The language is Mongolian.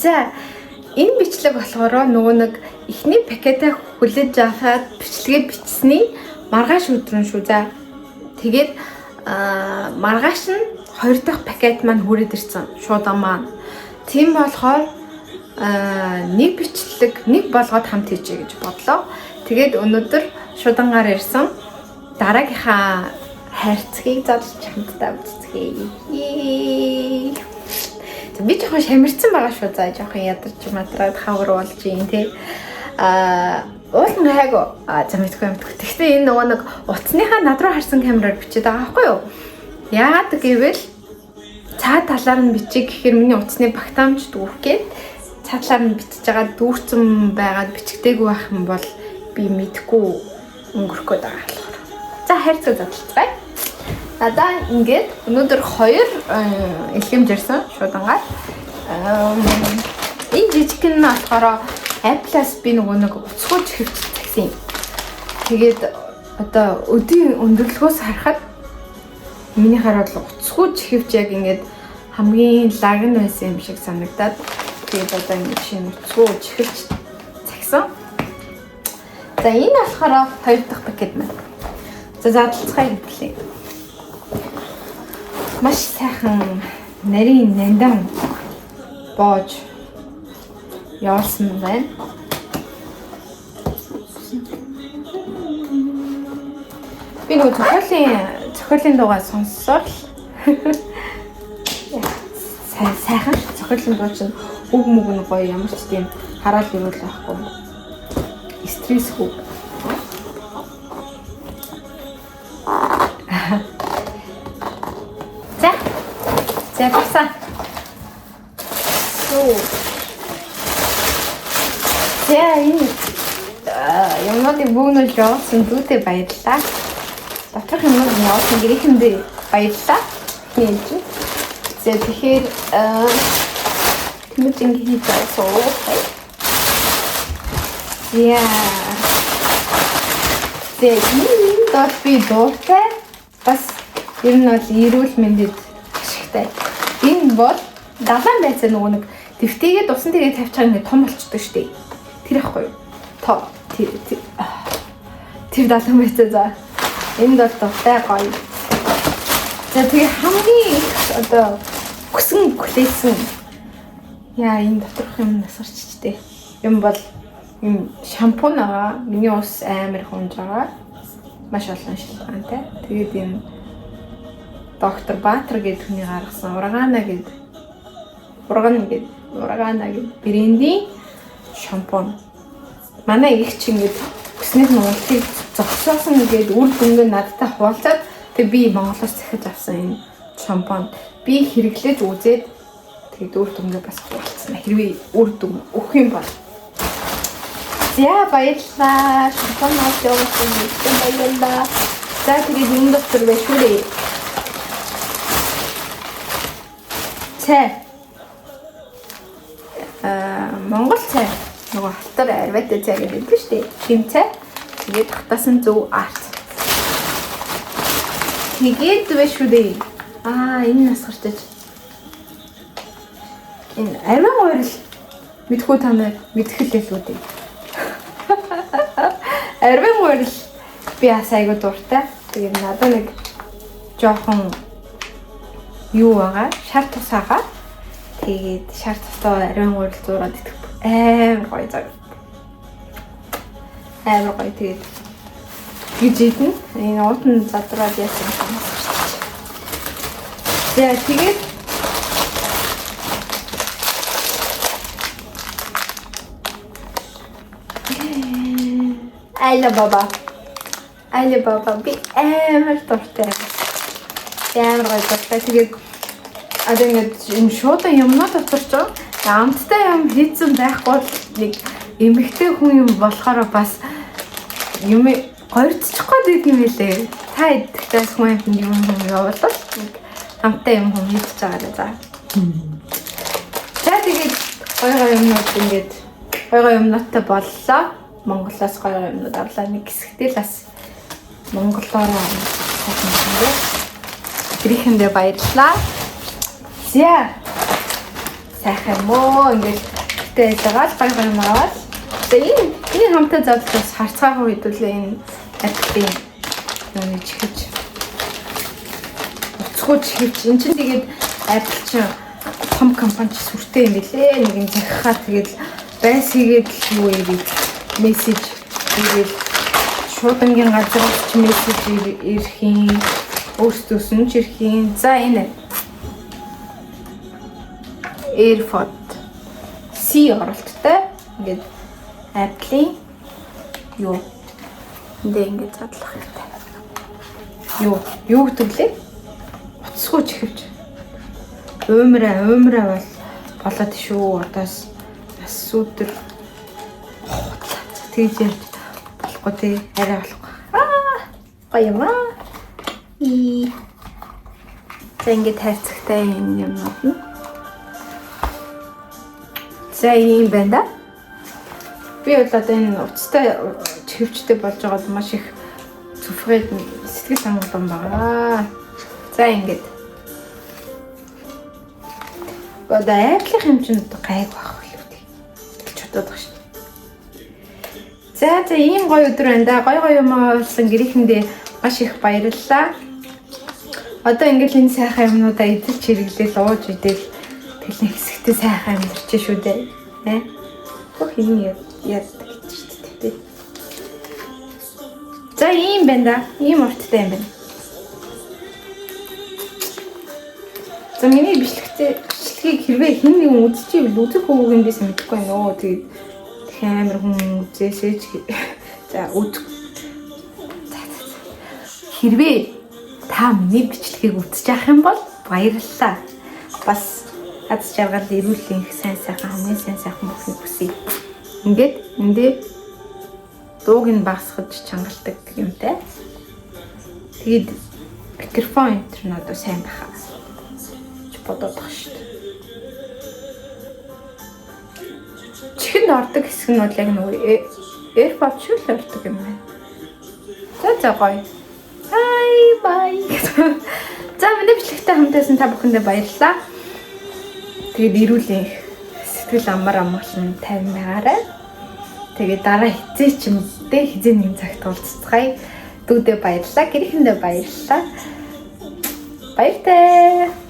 За энэ бичлэг болохоор нөгөө нэг эхний пакетаа хүлээж аваад бичлэгээ бичсэний маргааш өдрөн шүү. За тэгээд маргааш нь 2 дахь пакет маань хүрээд ирсэн шуудан маань. Тийм болохоор нэг бичлэг нэг болгоод хамт хийжээ гэж бодлоо. Тэгээд өнөөдөр шуудангаар ирсэн дараагийнхаа хайрцгийг задлж хамтдаа үзцгээе. Би жоохон шамирсан байгаа шүү. За жоохон ядарч матраад хавар болж юм те. Уулын хайгу. За мэдгүй. Гэхдээ энэ нөгөө нэг утасныхаа над руу харсан камераар бичээд байгаа байхгүй юу? Яагаад гэвэл цаа талаар нь бичиг гэхээр миний утасны багтаамж дүүрхгээд цаа талаар нь бичиж байгаа дүүрсэн байгаад бичгдээгүй байх юм бол би мэдхгүй өнгөрөх гээд байгаа болохоор. За хайрцаг задлцгаая. Надаа ингээд өнөөдөр 2 илгэмж ирсэн шуудангаар. Энэ жижигхэн нь болохоор Apple-аас би нөгөө нэг уцгууж хэвч загсан юм. Тэгээд одоо өдийн өндөрлөгөөс харахад миний хараад уцгууж хэвч яг ингээд хамгийн лаг нь байсан юм шиг санагдаад тэгээд одоо ингээд шинэ уцгууж хэвч загсан. За энэ болохоор 2 дахь пакет маань. За задлцгаая хэлээ. Маш сайхан нарийн нандан боож явуулсан байна. Би нөгөө цохиолын дуугаа сонссоо л сайхан цохиолын дуу чинь үг мүг нь гоё ямар ч тийм хараал ирүүл байхгүй. Стресс хүү. За басан. За энэ юмнуудыг бүгд явуулсан дүүтэй баярлалаа. Доторх юмнууд явуулсан гэрээхэндээ баярлалаа. За тэгэхээр тэмцэн хийж байгаа. Энэ дот би дуутай бас ер нь бол эрүүл мэндэд ашигтай. Энэ бол далайн байцаа нөгөө нэг дэвтээгээд усан тэгээд тавьчихаа ингээд том болчдөг шүү дээ. Тэр ихгүй юу? Тэр далайн байцаа за. Энэ бол дуртай гоё. За тэгээ хамгийн их одоо хүсэн хүлээсэн яа энэ доторх юм насарччтэй. Юм бол юм шампунь аа. Миний ус амар хунж байгаа. Маш олон шилжгаантай. Тэгээд энэ доктор Баатар гэдэг хүний гаргасан урагана гэдэг брендийн шампунь. Манай их чи ингээд хүснээс нуултыг зогсоосон гэдэг үр дүнгээ надтай хуваалцаад тэг би Монголоос захиж авсан энэ шампунь би хэрэглэж үзээд тэгээд үр дүнгээ бас хуваалцсан. Хэрвээ үр дүн өгөх юм бол баярлалаа. Шампунь авч явуулсан баярлалаа. За тэгээд энэ доктор бэшүүрээ Монгол цай нөгөө халтар арвайтай цай гэдэг нь шүү дээ. Тийм цай. Тэгээд хатасан зөв арт. Тэгээд вэ шүү дээ. Энэ насгарчж. Энэ арвин уурал мэдхүү та нар мэдхэл л үү дээ. Арвин уурал би асайгуу дуртай. Тэгээд надад нэг жоохон юу байгаа? Шар тусаагаа. Тэгээд шар тусаа арвин уурал зураад идэх амар гоё заг. Амар гоё тэгээд гэж идэн. Энэ уутан задраад яасан юм. За тэгээд Айла баба би амар дуртай. Амар гоё дуртай. Тэгээд одоо ингээд энэ шуудан юмнууд дотор ч амттай юм хийцэн байхгүй нэг эмэгтэй хүн юм болохоор бас юм гоёрцчихгүй гэдэг юм хэлээ. Та идэхтээс хүн юм явуулаад нэг амттай юм хийж байгаа даа. За тэгээд гоё юмнууд ингээд гоё юмнуудтай боллоо. Монголоос гоё юмнууд авлаа. Нэг хэсэгтэй л бас монголоор сайхан юм. Гэрээхэндээ баярлалаа. За сайхан мөө ингээд хэрэгтэй байгаа л гой юм аваад. За энэ хамтаа задлаас харцгаагаа хөдөлөө энэ Apple-ийн нэг чихэж. Уцгуу чихэж. Энд чинь тэгээд Apple чинь том компани сүртэй юм билээ. Нэг юм захихаа тэгээд байс хийгээд юу ийв мессеж ирэл шуудангийн газраас ч мессеж ирэхийн өөртөөс нь ч ирэхийн. За энэ AirPod C оролттой ингээд Apple-ийн юу ингээд задлах хэрэгтэй. Юу гэдэг лээ? Уцсгүй чихвч. Уумраа бол болоод шүү. Одоос бас сүдэр тэгж ярьж болохгүй тий. Арай болохгүй. Гоё юм аа. За ингээд хайрцагтай юмнууд нь. За ийм байна да. Би бол одоо энэ уцтай чихвчтэй болж байгаад маш их зүфгээд сэтгэл хангалуун байгаа. За ингээд. Одоо Apple-ийн хэмжээнд одоо гайг байх үлээ. Гэж бодоод байгаа шүү. За ийм гоё өдөр байна да. Гоё юм олсон гэрээхэндээ маш их баярлалаа. Одоо ингээд энэ сайхан юмнуудаа идэж хэрэглээл ууж идэл тэлний хэсэгтээ сайхан амьдарч шүү дээ. Хөх юм яадаг гэж шүү дээ. За ийм байна да. Ийм урттай юм байна. За миний бичлэгийг хэрвээ хэн нэгэн үзчихвэл үзэх хөвөг юм биш мэдхгүй нөө. Тэгээд амар хүн үзээсэж за үзэх. Хэрвээ та миний бичлэгийг үзэж авах юм бол баярлалаа. Бас аз жаргал эрүүл их сайн сайхан хамгийн сайн сайхан бүхнийг хүсье. Ингээд эндээ дууг нь багсгаж чангалдаг юмтай. Тэгээд микрофон энэ нь одоо сайн байхаа. Бодоод байгаа шүү дээ. Чихэнд ордог хэсэг нь бол яг нөгөө AirPod шиг л ордог юм байна. За гоё. Bye. За миний бичлэгтэй хамтаасан та бүхэндээ баярлалаа. Тэгээд эрүүл сэтгэл амгалан тайван байгаарай. Тэгээд дараа хизээ ч юм дээ хизээ нэг цагт уулзцгаая. Дүүдээ баярлалаа. Гэрээхэндээ баярлалаа. Баяртай.